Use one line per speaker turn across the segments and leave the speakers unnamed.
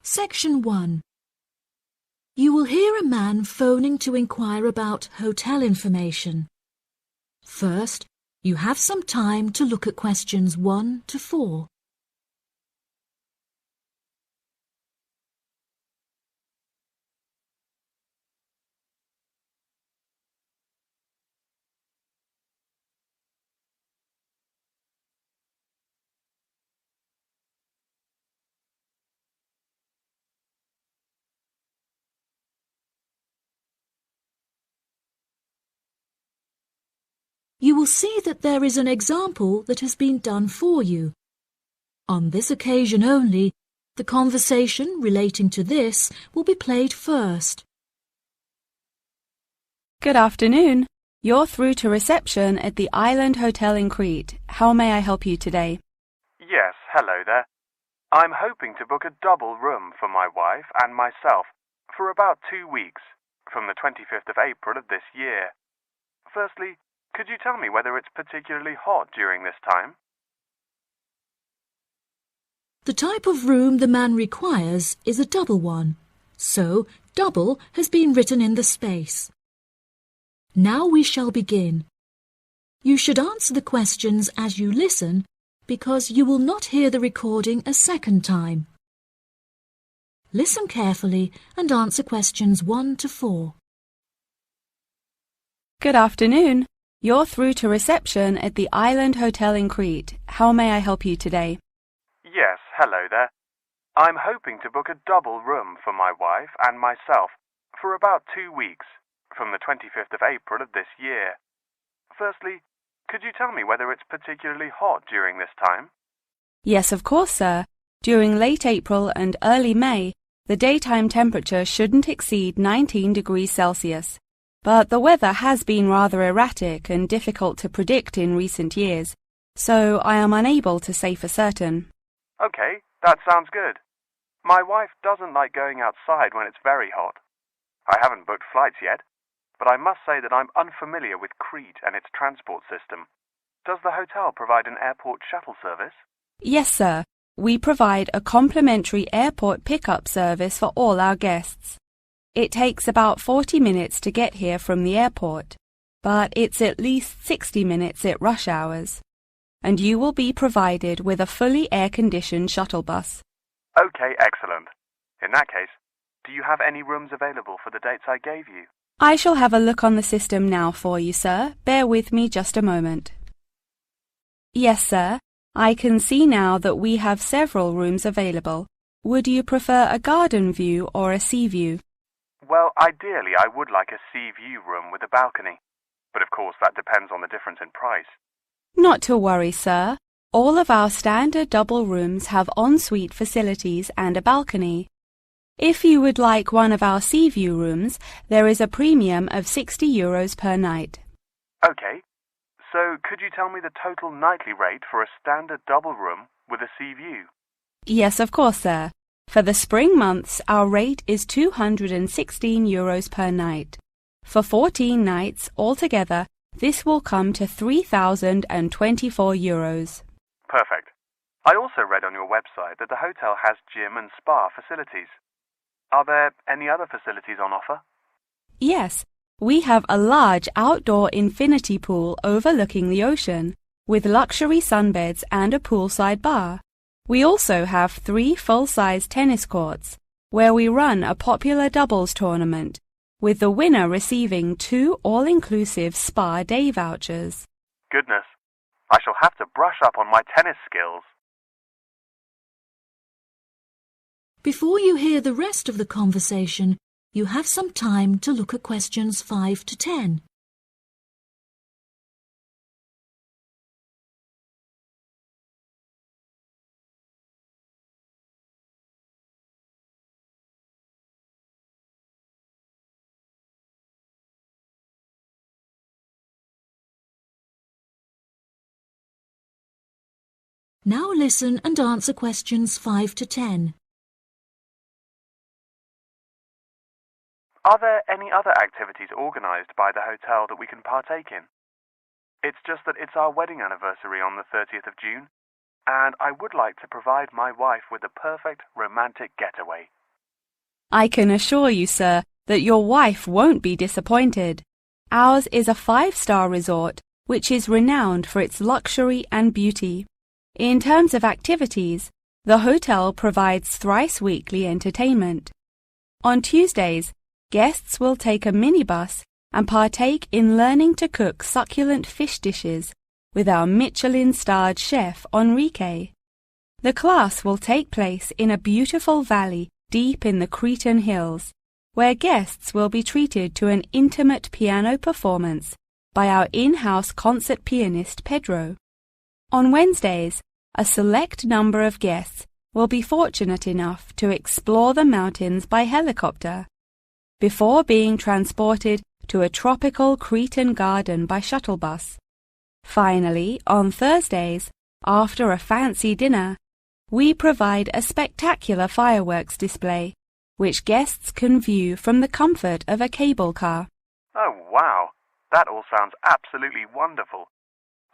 Section 1. You will hear a man phoning to inquire about hotel information. First, you have some time to look at questions 1 to 4. You will see that there is an example that has been done for you. On this occasion only, the conversation relating to this will be played first.
Good afternoon. You're through to reception at the Island Hotel in Crete. How may I help you today?
Yes, hello there. I'm hoping to book a double room for my wife and myself for about 2 weeks, from the 25th of April of this year. Firstly, could you tell me whether it's particularly hot during this time?
The type of room the man requires is a double one, so double has been written in the space. Now we shall begin. You should answer the questions as you listen, because you will not hear the recording a second time. Listen carefully and answer questions 1 to 4.
Good afternoon. You're through to reception at the Island Hotel in Crete. How may I help you today?
Yes, hello there. I'm hoping to book a double room for my wife and myself for about 2 weeks, from the 25th of April of this year. Firstly, could you tell me whether it's particularly hot during this time?
Yes, of course, sir. During late April and early May, the daytime temperature shouldn't exceed 19 degrees Celsius. But the weather has been rather erratic and difficult to predict in recent years, so I am unable to say for certain.
Okay, that sounds good. My wife doesn't like going outside when it's very hot. I haven't booked flights yet, but I must say that I'm unfamiliar with Crete and its transport system. Does the hotel provide an airport shuttle service?
Yes, sir. We provide a complimentary airport pickup service for all our guests. It takes about 40 minutes to get here from the airport, but it's at least 60 minutes at rush hours. And you will be provided with a fully air-conditioned shuttle bus.
Okay, excellent. In that case, do you have any rooms available for the dates I gave you?
I shall have a look on the system now for you, sir. Bear with me just a moment. Yes, sir. I can see now that we have several rooms available. Would you prefer a garden view or a sea view?
Well, ideally I would like a sea view room with a balcony, but of course that depends on the difference in price.
Not to worry, sir. All of our standard double rooms have ensuite facilities and a balcony. If you would like one of our sea view rooms, there is a premium of €60 per night.
Okay, so could you tell me the total nightly rate for a standard double room with a sea view?
Yes, of course, sir. For the spring months, our rate is €216 per night. For 14 nights altogether, this will come to €3,024.
Perfect. I also read on your website that the hotel has gym and spa facilities. Are there any other facilities on offer?
Yes, we have a large outdoor infinity pool overlooking the ocean, with luxury sunbeds and a poolside bar. We also have 3 full-size tennis courts, where we run a popular doubles tournament, with the winner receiving 2 all-inclusive spa day vouchers.
Goodness, I shall have to brush up on my tennis skills.
Before you hear the rest of the conversation, you have some time to look at questions 5 to 10. Now listen and answer questions 5 to 10.
Are there any other activities organised by the hotel that we can partake in? It's just that it's our wedding anniversary on the 30th of June, and I would like to provide my wife with a perfect romantic getaway.
I can assure you, sir, that your wife won't be disappointed. Ours is a 5-star resort, which is renowned for its luxury and beauty. In terms of activities, the hotel provides thrice-weekly entertainment. On Tuesdays, guests will take a minibus and partake in learning to cook succulent fish dishes with our Michelin-starred chef Enrique. The class will take place in a beautiful valley deep in the Cretan hills, where guests will be treated to an intimate piano performance by our in-house concert pianist Pedro. On Wednesdays, a select number of guests will be fortunate enough to explore the mountains by helicopter, before being transported to a tropical Cretan garden by shuttle bus. Finally, on Thursdays, after a fancy dinner, we provide a spectacular fireworks display, which guests can view from the comfort of a cable car.
Oh, wow! That all sounds absolutely wonderful.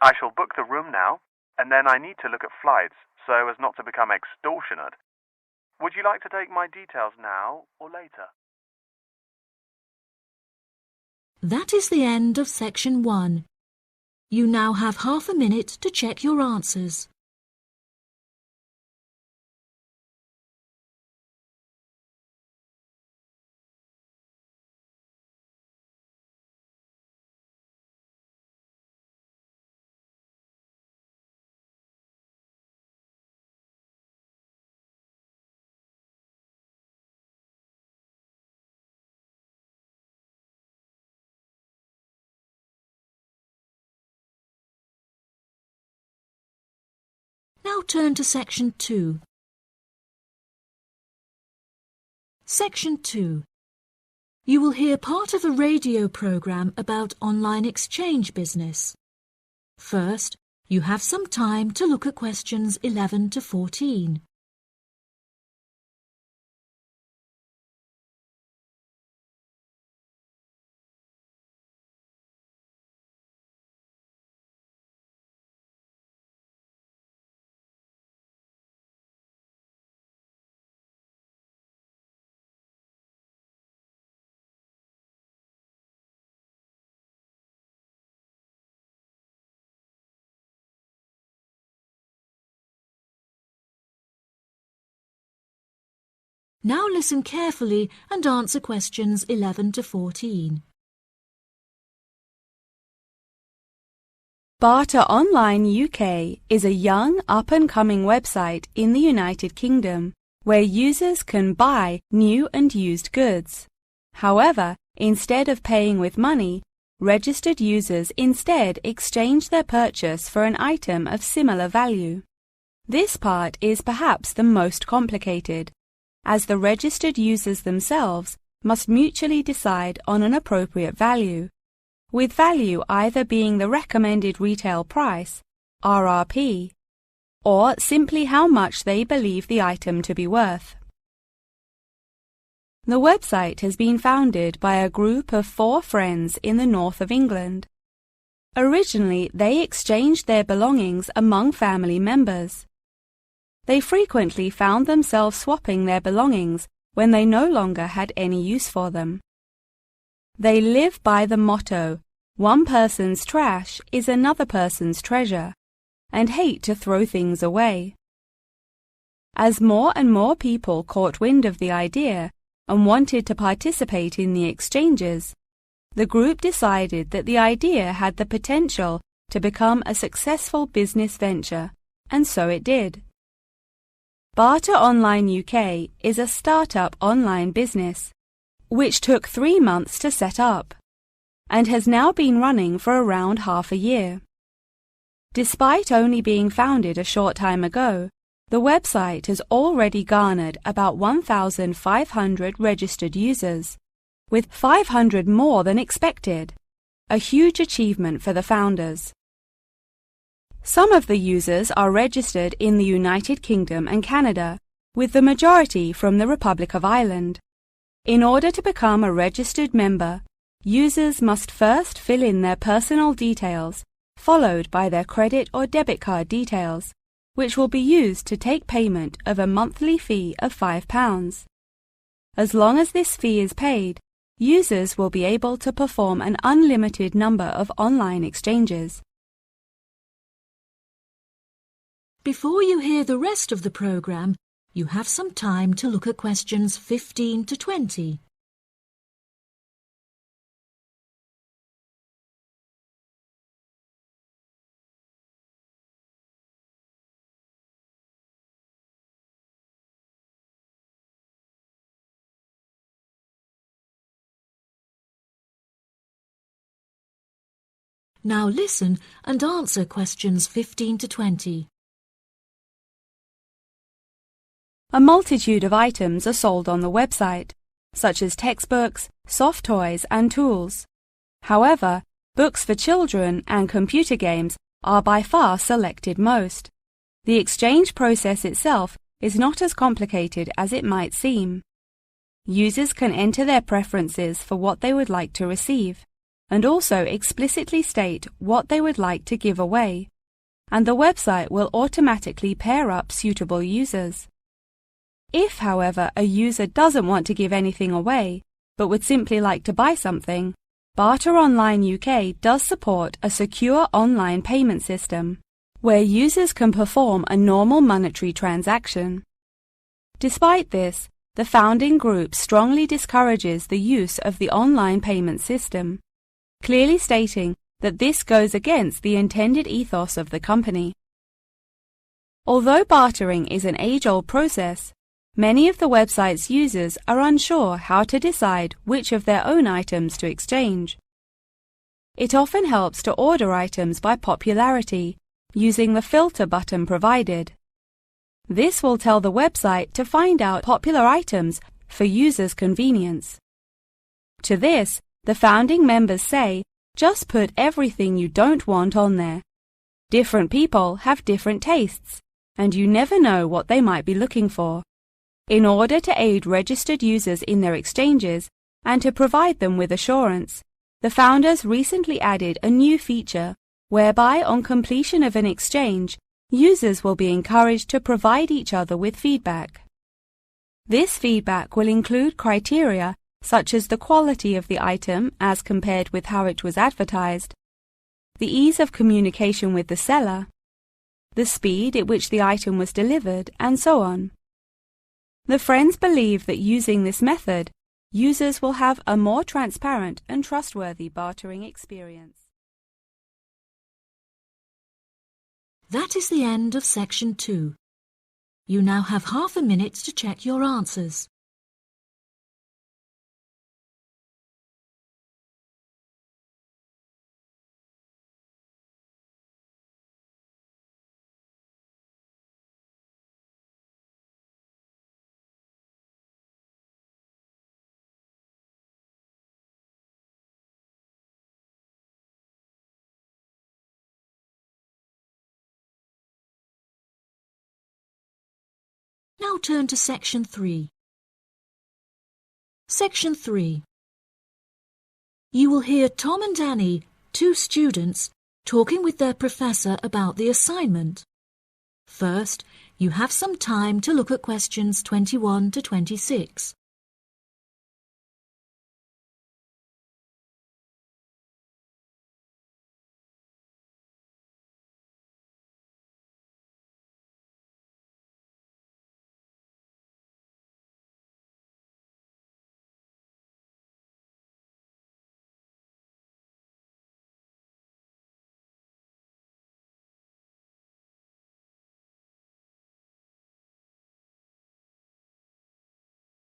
I shall book the room now, and then I need to look at flights so as not to become extortionate. Would you like to take my details now or later?
That is the end of section 1. You now have half a minute to check your answers. Now turn to section 2. Section 2. You will hear part of a radio program about online exchange business. First, you have some time to look at questions 11 to 14. Now listen carefully and answer questions 11 to 14.
Barter Online UK is a young, up-and-coming website in the United Kingdom where users can buy new and used goods. However, instead of paying with money, registered users instead exchange their purchase for an item of similar value. This part is perhaps the most complicated, as the registered users themselves must mutually decide on an appropriate value, with value either being the recommended retail price, RRP, or simply how much they believe the item to be worth. The website has been founded by a group of 4 friends in the north of England. Originally, they exchanged their belongings among family members. They frequently found themselves swapping their belongings when they no longer had any use for them. They live by the motto, "One person's trash is another person's treasure," and hate to throw things away. As more and more people caught wind of the idea and wanted to participate in the exchanges, the group decided that the idea had the potential to become a successful business venture, and so it did. Barter Online UK is a start-up online business, which took 3 months to set up, and has now been running for around half a year. Despite only being founded a short time ago, the website has already garnered about 1,500 registered users, with 500 more than expected, a huge achievement for the founders. Some of the users are registered in the United Kingdom and Canada, with the majority from the Republic of Ireland. In order to become a registered member, users must first fill in their personal details, followed by their credit or debit card details, which will be used to take payment of a monthly fee of £5. As long as this fee is paid, users will be able to perform an unlimited number of online exchanges.
Before you hear the rest of the programme, you have some time to look at questions 15 to 20. Now listen and answer questions 15 to 20.
A multitude of items are sold on the website, such as textbooks, soft toys and tools. However, books for children and computer games are by far selected most. The exchange process itself is not as complicated as it might seem. Users can enter their preferences for what they would like to receive, and also explicitly state what they would like to give away, and the website will automatically pair up suitable users. If, however, a user doesn't want to give anything away, but would simply like to buy something, Barter Online UK does support a secure online payment system, where users can perform a normal monetary transaction. Despite this, the founding group strongly discourages the use of the online payment system, clearly stating that this goes against the intended ethos of the company. Although bartering is an age-old process, many of the website's users are unsure how to decide which of their own items to exchange. It often helps to order items by popularity using the filter button provided. This will tell the website to find out popular items for users' convenience. To this, the founding members say, just put everything you don't want on there. Different people have different tastes, and you never know what they might be looking for. In order to aid registered users in their exchanges and to provide them with assurance, the founders recently added a new feature whereby on completion of an exchange, users will be encouraged to provide each other with feedback. This feedback will include criteria such as the quality of the item as compared with how it was advertised, the ease of communication with the seller, the speed at which the item was delivered, and so on. The friends believe that using this method, users will have a more transparent and trustworthy bartering experience.
That is the end of section 2. You now have half a minute to check your answers. Now turn to section 3. Section 3. You will hear Tom and Annie, two students, talking with their professor about the assignment. First, you have some time to look at questions 21 to 26.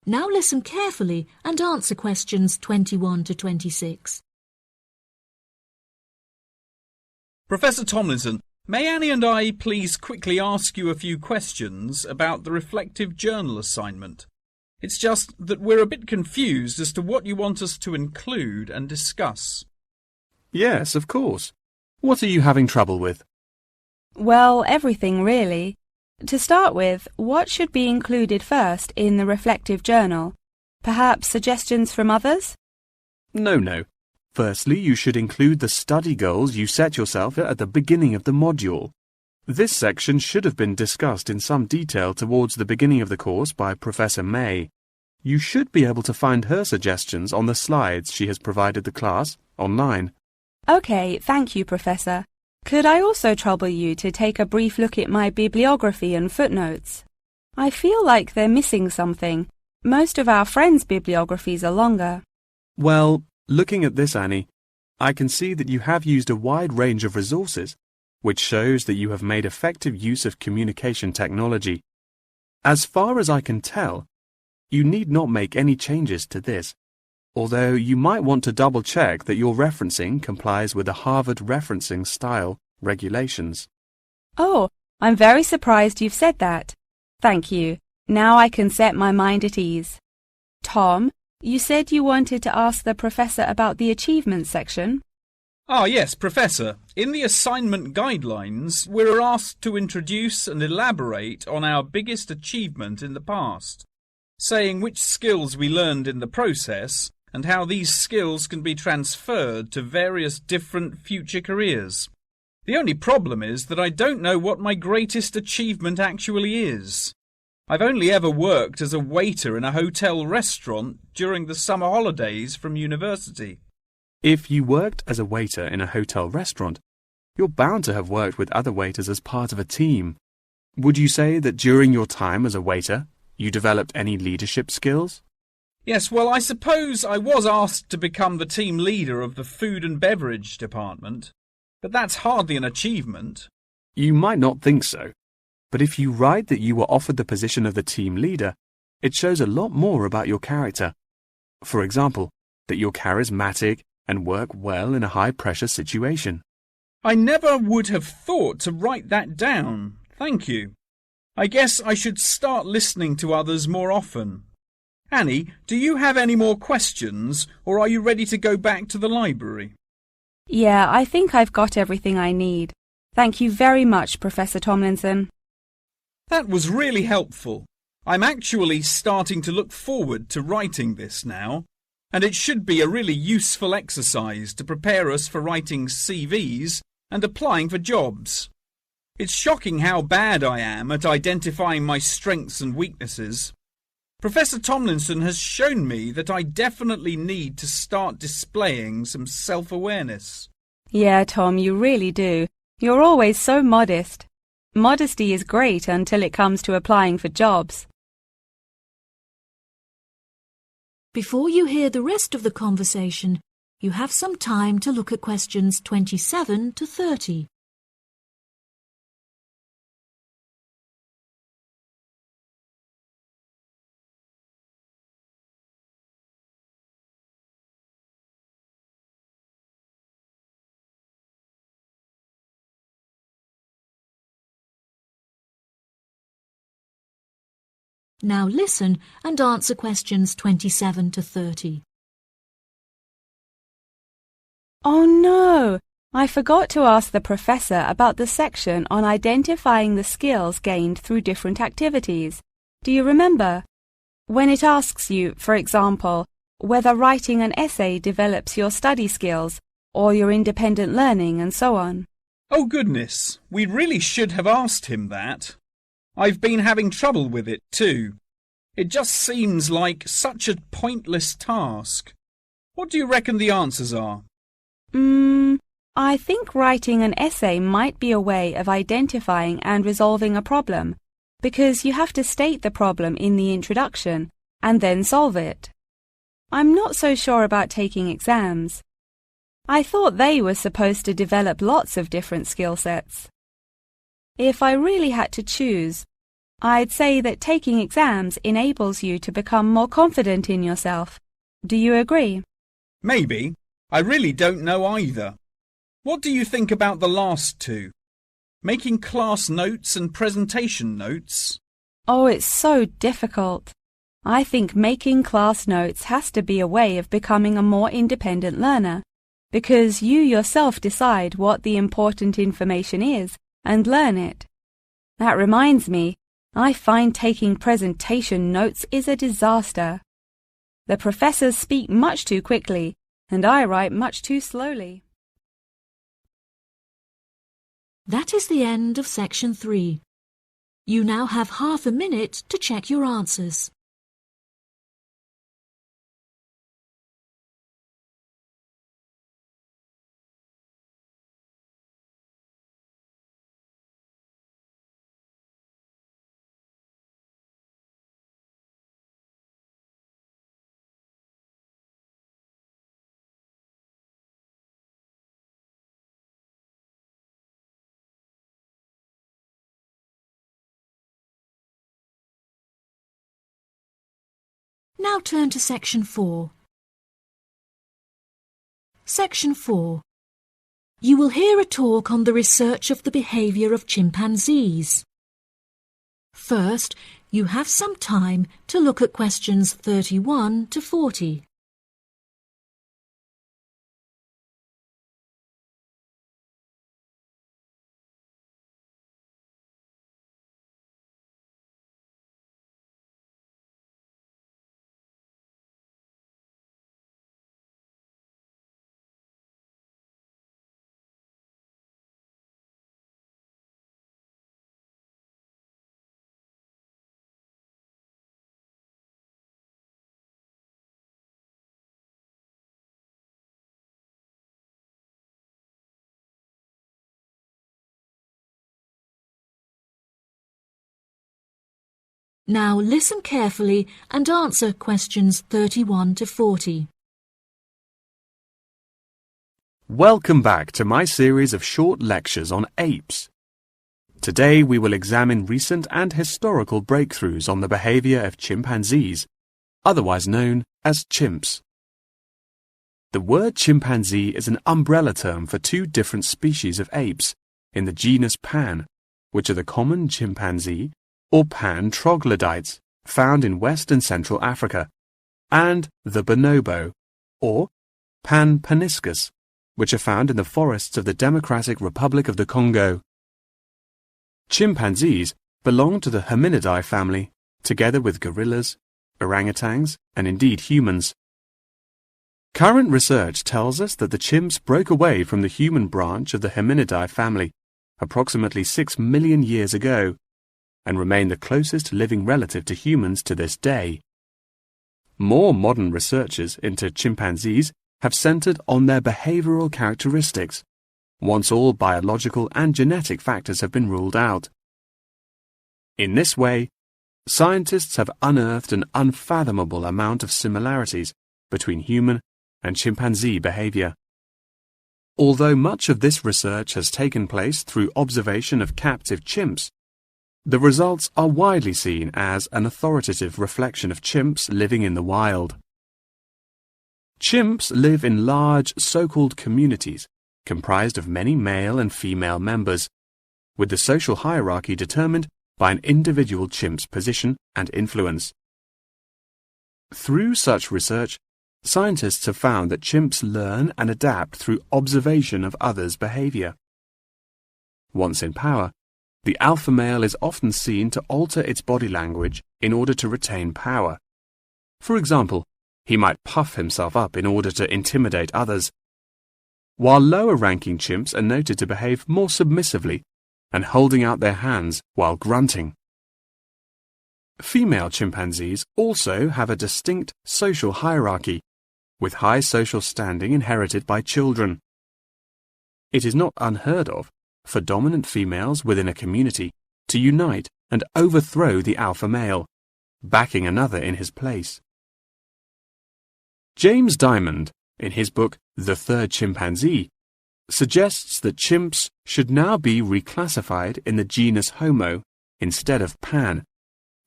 Now listen carefully and answer questions 21 to 26.
Professor Tomlinson, may Annie and I please quickly ask you a few questions about the reflective journal assignment? It's just that we're a bit confused as to what you want us to include and discuss.
Yes, of course. What are you having trouble with?
Well, everything really. To start with, what should be included first in the reflective journal? Perhaps suggestions from others?
No. Firstly, you should include the study goals you set yourself at the beginning of the module. This section should have been discussed in some detail towards the beginning of the course by Professor May. You should be able to find her suggestions on the slides she has provided the class online.
OK, thank you, Professor. Could I also trouble you to take a brief look at my bibliography and footnotes? I feel like they're missing something. Most of our friends' bibliographies are longer.
Well, looking at this, Annie, I can see that you have used a wide range of resources, which shows that you have made effective use of communication technology. As far as I can tell, you need not make any changes to this, although you might want to double-check that your referencing complies with the Harvard referencing style regulations.
Oh, I'm very surprised you've said that. Thank you. Now I can set my mind at ease. Tom, you said you wanted to ask the professor about the achievements section.
Ah, yes, Professor. In the assignment guidelines, we're asked to introduce and elaborate on our biggest achievement in the past, saying which skills we learned in the process and how these skills can be transferred to various different future careers. The only problem is that I don't know what my greatest achievement actually is. I've only ever worked as a waiter in a hotel restaurant during the summer holidays from university.
If you worked as a waiter in a hotel restaurant, you're bound to have worked with other waiters as part of a team. Would you say that during your time as a waiter, you developed any leadership skills?
Yes, well, I suppose I was asked to become the team leader of the food and beverage department, but that's hardly an achievement.
You might not think so, but if you write that you were offered the position of the team leader, it shows a lot more about your character. For example, that you're charismatic and work well in a high-pressure situation.
I never would have thought to write that down. Thank you. I guess I should start listening to others more often. Annie, do you have any more questions, or are you ready to go back to the library?
Yeah, I think I've got everything I need. Thank you very much, Professor Tomlinson.
That was really helpful. I'm actually starting to look forward to writing this now, and it should be a really useful exercise to prepare us for writing CVs and applying for jobs. It's shocking how bad I am at identifying my strengths and weaknesses. Professor Tomlinson has shown me that I definitely need to start displaying some self-awareness.
Yeah, Tom, you really do. You're always so modest. Modesty is great until it comes to applying for jobs.
Before you hear the rest of the conversation, you have some time to look at questions 27 to 30. Now listen and answer questions 27 to 30.
Oh no! I forgot to ask the professor about the section on identifying the skills gained through different activities. Do you remember? When it asks you, for example, whether writing an essay develops your study skills or your independent learning and so on.
Oh goodness, we really should have asked him that. I've been having trouble with it too. It just seems like such a pointless task. What do you reckon the answers are?
I think writing an essay might be a way of identifying and resolving a problem, because you have to state the problem in the introduction and then solve it. I'm not so sure about taking exams. I thought they were supposed to develop lots of different skill sets. If I really had to choose, I'd say that taking exams enables you to become more confident in yourself. Do you agree?
Maybe. I really don't know either. What do you think about the last two? Making class notes and presentation notes?
Oh, it's so difficult. I think making class notes has to be a way of becoming a more independent learner, because you yourself decide what the important information is and learn it. That reminds me, I find taking presentation notes is a disaster. The professors speak much too quickly, and I write much too slowly.
That is the end of section 3. You now have half a minute to check your answers. Now turn to section 4. Section 4. You will hear a talk on the research of the behaviour of chimpanzees. First, you have some time to look at questions 31 to 40. Now listen carefully and answer questions 31 to 40.
Welcome back to my series of short lectures on apes. Today we will examine recent and historical breakthroughs on the behavior of chimpanzees, otherwise known as chimps. The word chimpanzee is an umbrella term for two different species of apes in the genus Pan, which are the common chimpanzee or Pan troglodytes found in West and Central Africa, and the bonobo or Pan paniscus, which are found in the forests of the Democratic Republic of the Congo. Chimpanzees belong to the Hominidae family, together with gorillas, orangutans, and indeed humans. Current research tells us that the chimps broke away from the human branch of the Hominidae family approximately 6 million years ago and remain the closest living relative to humans to this day. More modern researches into chimpanzees have centered on their behavioral characteristics, once all biological and genetic factors have been ruled out. In this way, scientists have unearthed an unfathomable amount of similarities between human and chimpanzee behavior. Although much of this research has taken place through observation of captive chimps, the results are widely seen as an authoritative reflection of chimps living in the wild. Chimps live in large so-called communities comprised of many male and female members, with the social hierarchy determined by an individual chimp's position and influence. Through such research, scientists have found that chimps learn and adapt through observation of others' behavior. Once in power, the alpha male is often seen to alter its body language in order to retain power. For example, he might puff himself up in order to intimidate others, while lower-ranking chimps are noted to behave more submissively and holding out their hands while grunting. Female chimpanzees also have a distinct social hierarchy, with high social standing inherited by children. It is not unheard of for dominant females within a community to unite and overthrow the alpha male, backing another in his place. James Diamond, in his book The Third Chimpanzee, suggests that chimps should now be reclassified in the genus Homo instead of Pan,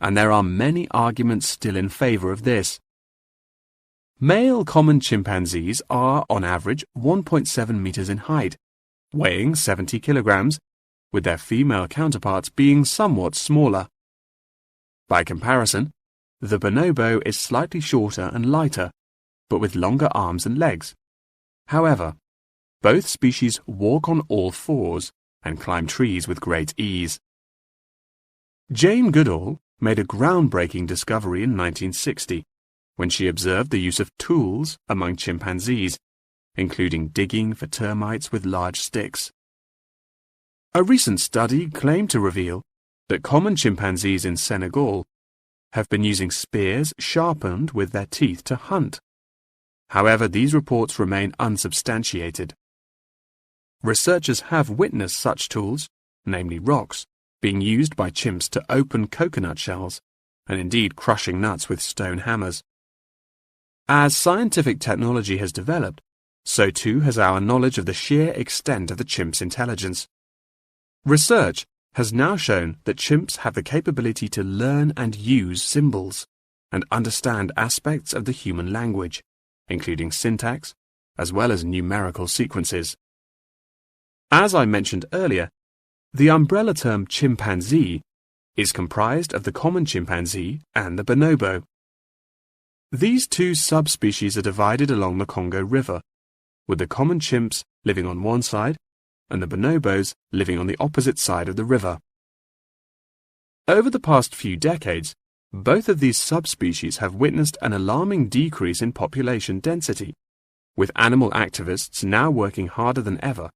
and there are many arguments still in favor of this. Male common chimpanzees are, on average, 1.7 meters in height, weighing 70 kilograms, with their female counterparts being somewhat smaller. By comparison, the bonobo is slightly shorter and lighter, but with longer arms and legs. However, both species walk on all fours and climb trees with great ease. Jane Goodall made a groundbreaking discovery in 1960 when she observed the use of tools among chimpanzees, including digging for termites with large sticks. A recent study claimed to reveal that common chimpanzees in Senegal have been using spears sharpened with their teeth to hunt. However, these reports remain unsubstantiated. Researchers have witnessed such tools, namely rocks, being used by chimps to open coconut shells, and indeed crushing nuts with stone hammers. As scientific technology has developed, so too has our knowledge of the sheer extent of the chimp's intelligence. Research has now shown that chimps have the capability to learn and use symbols and understand aspects of the human language, including syntax, as well as numerical sequences. As I mentioned earlier, the umbrella term chimpanzee is comprised of the common chimpanzee and the bonobo. These two subspecies are divided along the Congo River, with the common chimps living on one side and the bonobos living on the opposite side of the river. Over the past few decades, both of these subspecies have witnessed an alarming decrease in population density, with animal activists now working harder than ever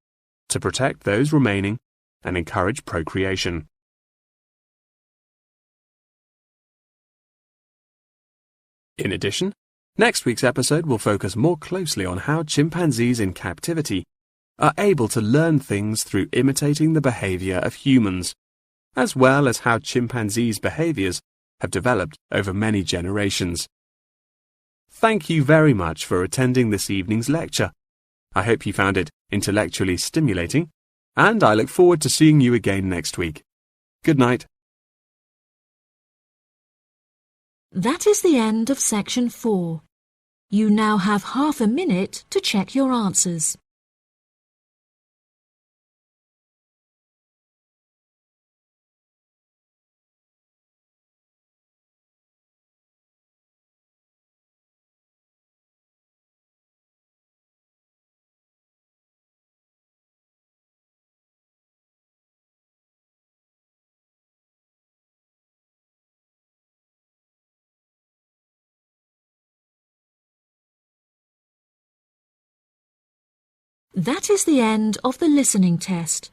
to protect those remaining and encourage procreation. In addition, next week's episode will focus more closely on how chimpanzees in captivity are able to learn things through imitating the behavior of humans, as well as how chimpanzees' behaviors have developed over many generations. Thank you very much for attending this evening's lecture. I hope you found it intellectually stimulating, and I look forward to seeing you again next week. Good night.
That is the end of section 4. You now have half a minute to check your answers. That is the end of the listening test.